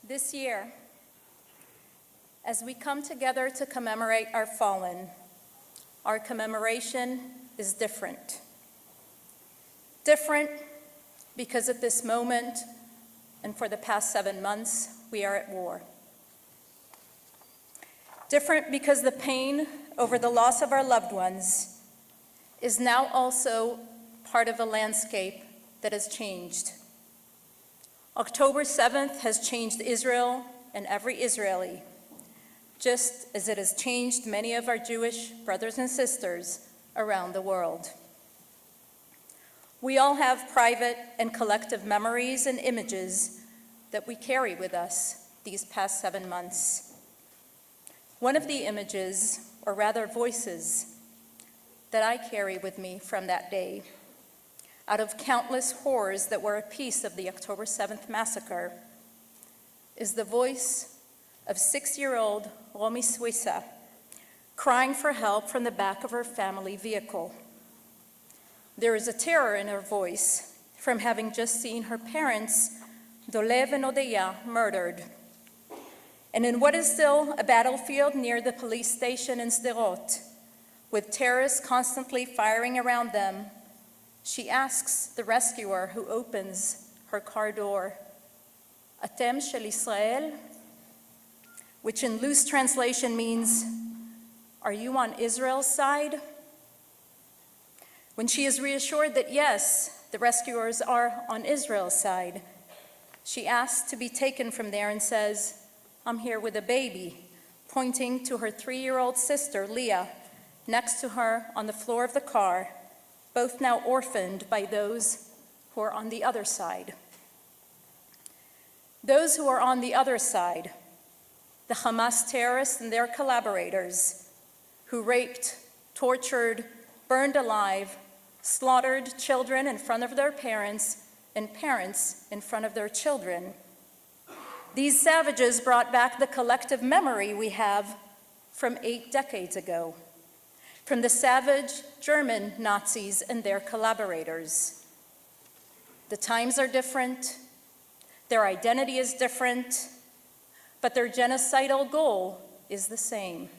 This year, as we come together to commemorate our fallen, our commemoration is different. Different because at this moment, and for the past 7 months, we are at war. Different because the pain over the loss of our loved ones is now also part of a landscape that has changed. October 7th has changed Israel and every Israeli, just as it has changed many of our Jewish brothers and sisters around the world. We all have private and collective memories and images that we carry with us these past 7 months. One of the images, or rather voices, that I carry with me from that day, out of countless horrors that were a piece of the October 7th massacre, is the voice of 6-year-old Romy Suissa crying for help from the back of her family vehicle. There is a terror in her voice from having just seen her parents, Dolev and Odeya, murdered. And in what is still a battlefield near the police station in Sderot, with terrorists constantly firing around them, she asks the rescuer who opens her car door, "Atem shel Israel?" which in loose translation means, "Are you on Israel's side?" When she is reassured that yes, the rescuers are on Israel's side, she asks to be taken from there and says, "I'm here with a baby," pointing to her 3-year-old sister, Leah, next to her on the floor of the car, both now orphaned by those who are on the other side. Those who are on the other side, the Hamas terrorists and their collaborators, who raped, tortured, burned alive, slaughtered children in front of their parents and parents in front of their children. These savages brought back the collective memory we have from 8 decades ago, from the savage German Nazis and their collaborators. The times are different, their identity is different, but their genocidal goal is the same.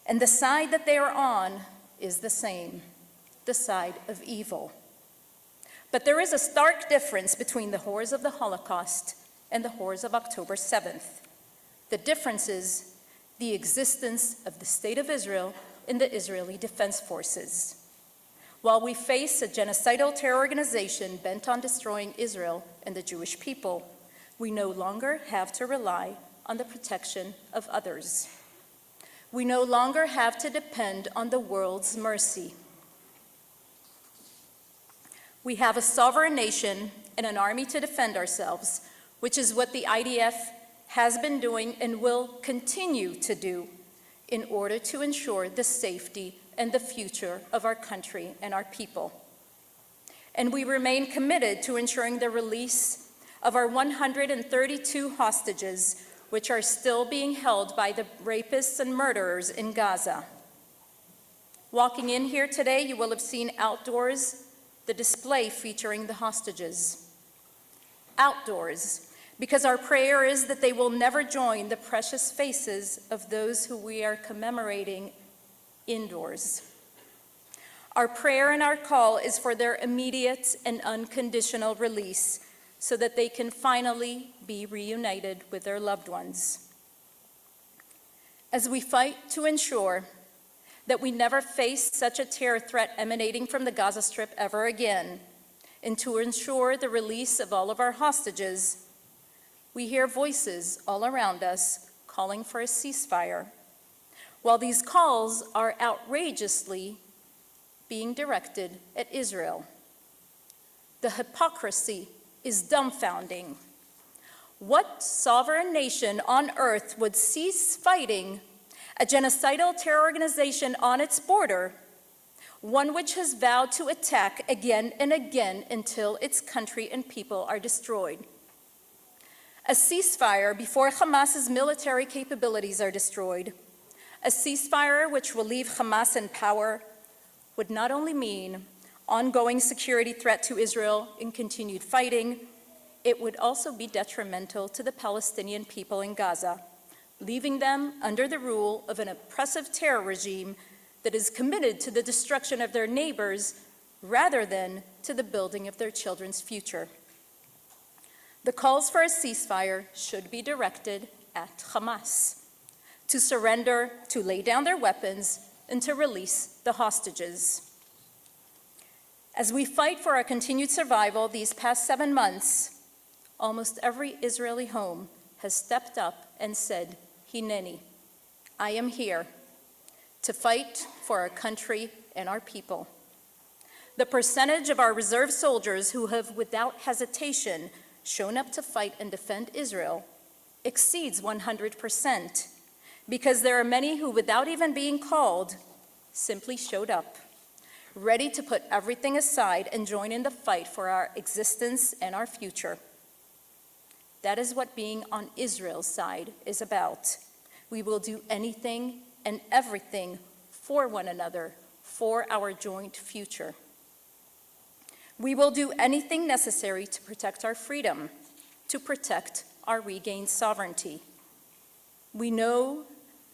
And the side that they are on is the same, the side of evil. But there is a stark difference between the horrors of the Holocaust and the horrors of October 7th. The difference is the existence of the State of Israel and the Israeli Defense Forces. While we face a genocidal terror organization bent on destroying Israel and the Jewish people, we no longer have to rely on the protection of others. We no longer have to depend on the world's mercy. We have a sovereign nation and an army to defend ourselves, which is what the IDF has been doing and will continue to do in order to ensure the safety and the future of our country and our people. And we remain committed to ensuring the release of our 132 hostages, which are still being held by the rapists and murderers in Gaza. Walking in here today, you will have seen outdoors the display featuring the hostages. Outdoors, because our prayer is that they will never join the precious faces of those who we are commemorating indoors. Our prayer and our call is for their immediate and unconditional release so that they can finally be reunited with their loved ones. As we fight to ensure that we never face such a terror threat emanating from the Gaza Strip ever again, and to ensure the release of all of our hostages, we hear voices all around us calling for a ceasefire. While these calls are outrageously being directed at Israel, the hypocrisy is dumbfounding. What sovereign nation on earth would cease fighting a genocidal terror organization on its border, one which has vowed to attack again and again until its country and people are destroyed? A ceasefire before Hamas's military capabilities are destroyed, a ceasefire which will leave Hamas in power, would not only mean ongoing security threat to Israel and continued fighting, it would also be detrimental to the Palestinian people in Gaza, leaving them under the rule of an oppressive terror regime that is committed to the destruction of their neighbors rather than to the building of their children's future. The calls for a ceasefire should be directed at Hamas to surrender, to lay down their weapons, and to release the hostages. As we fight for our continued survival these past 7 months, almost every Israeli home has stepped up and said, Hineni, I am here to fight for our country and our people. The percentage of our reserve soldiers who have without hesitation shown up to fight and defend Israel exceeds 100%, because there are many who, without even being called, simply showed up, ready to put everything aside and join in the fight for our existence and our future. That is what being on Israel's side is about. We will do anything and everything for one another, for our joint future. We will do anything necessary to protect our freedom, to protect our regained sovereignty. We know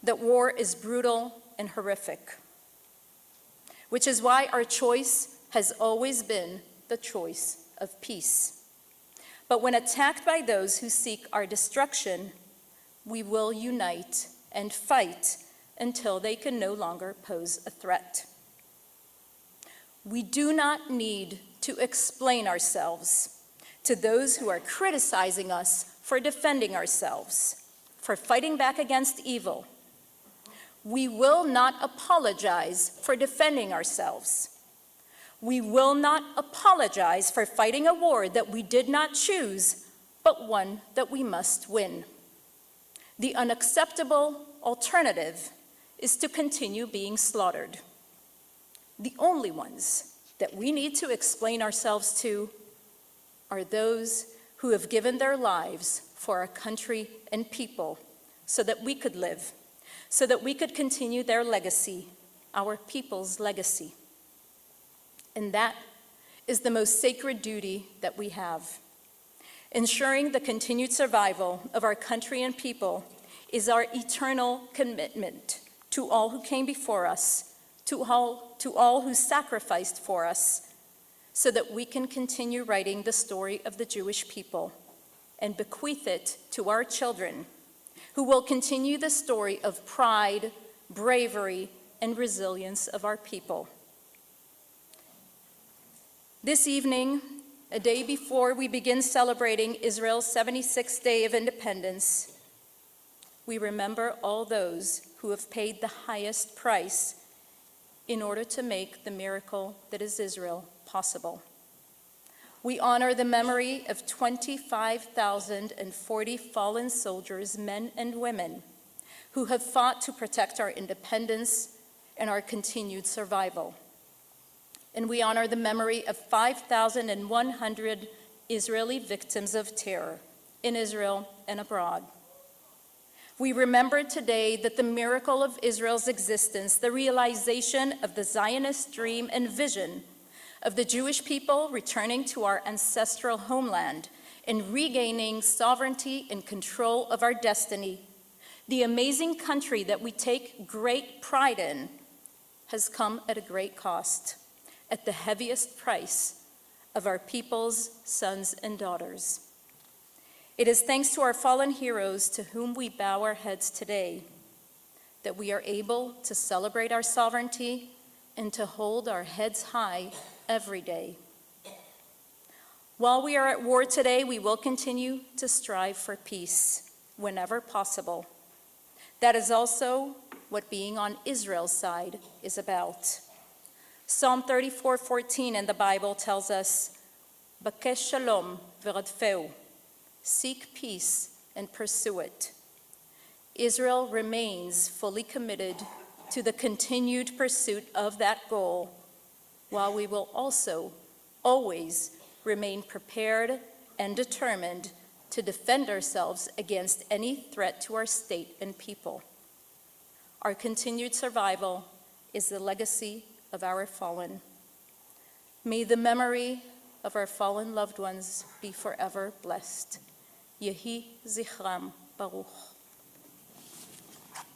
that war is brutal and horrific, which is why our choice has always been the choice of peace. But when attacked by those who seek our destruction, we will unite and fight until they can no longer pose a threat. We do not need to explain ourselves to those who are criticizing us for defending ourselves, for fighting back against evil. We will not apologize for defending ourselves. We will not apologize for fighting a war that we did not choose, but one that we must win. The unacceptable alternative is to continue being slaughtered. The only ones that we need to explain ourselves to are those who have given their lives for our country and people so that we could live, so that we could continue their legacy, our people's legacy. And that is the most sacred duty that we have. Ensuring the continued survival of our country and people is our eternal commitment to all who came before us, to all who sacrificed for us, so that we can continue writing the story of the Jewish people and bequeath it to our children, who will continue the story of pride, bravery, and resilience of our people. This evening, a day before we begin celebrating Israel's 76th Day of Independence, we remember all those who have paid the highest price in order to make the miracle that is Israel possible. We honor the memory of 25,040 fallen soldiers, men and women, who have fought to protect our independence and our continued survival. And we honor the memory of 5,100 Israeli victims of terror in Israel and abroad. We remember today that the miracle of Israel's existence, the realization of the Zionist dream and vision of the Jewish people returning to our ancestral homeland and regaining sovereignty and control of our destiny, the amazing country that we take great pride in, has come at a great cost, at the heaviest price of our people's sons and daughters. It is thanks to our fallen heroes to whom we bow our heads today that we are able to celebrate our sovereignty and to hold our heads high every day. While we are at war today, we will continue to strive for peace whenever possible. That is also what being on Israel's side is about. Psalm 34:14 in the Bible tells us, "Bakesh shalom v'radfeu," seek peace and pursue it. Israel remains fully committed to the continued pursuit of that goal, while we will also always remain prepared and determined to defend ourselves against any threat to our state and people. Our continued survival is the legacy of our fallen. May the memory of our fallen loved ones be forever blessed. Yehi Zichram Baruch.